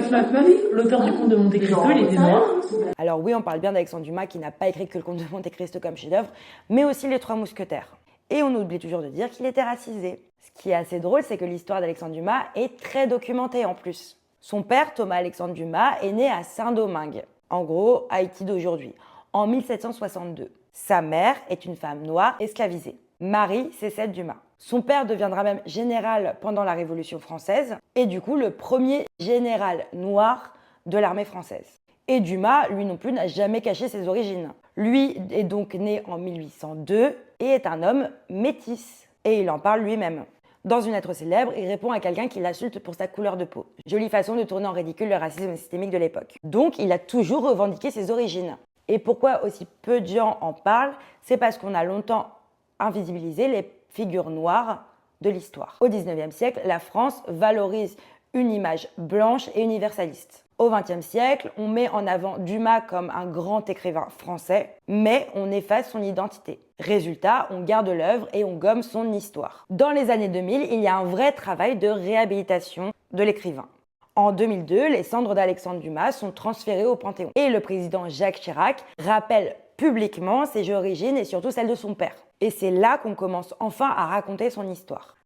Marie, l'auteur du Comte de Monte Cristo, il était noir. Alors oui, on parle bien d'Alexandre Dumas qui n'a pas écrit que le Comte de Monte Cristo comme chef-d'œuvre, mais aussi les Trois Mousquetaires. Et on oublie toujours de dire qu'il était racisé. Ce qui est assez drôle, c'est que l'histoire d'Alexandre Dumas est très documentée en plus. Son père, Thomas Alexandre Dumas, est né à Saint-Domingue, en gros Haïti d'aujourd'hui, en 1762. Sa mère est une femme noire esclavisée, Marie Cécile Dumas. Son père deviendra même général pendant la Révolution française et du coup le premier général noir de l'armée française. Et Dumas, lui non plus, n'a jamais caché ses origines. Lui est donc né en 1802 et est un homme métis. Et il en parle lui-même. Dans une lettre célèbre, il répond à quelqu'un qui l'insulte pour sa couleur de peau. Jolie façon de tourner en ridicule le racisme systémique de l'époque. Donc, il a toujours revendiqué ses origines. Et pourquoi aussi peu de gens en parlent? C'est parce qu'on a longtemps invisibilisé les figures noires de l'histoire. Au XIXe siècle, la France valorise une image blanche et universaliste. Au XXe siècle, on met en avant Dumas comme un grand écrivain français, mais on efface son identité. Résultat, on garde l'œuvre et on gomme son histoire. Dans les années 2000, il y a un vrai travail de réhabilitation de l'écrivain. En 2002, les cendres d'Alexandre Dumas sont transférées au Panthéon. Et le président Jacques Chirac rappelle publiquement ses origines et surtout celles de son père. Et c'est là qu'on commence enfin à raconter son histoire.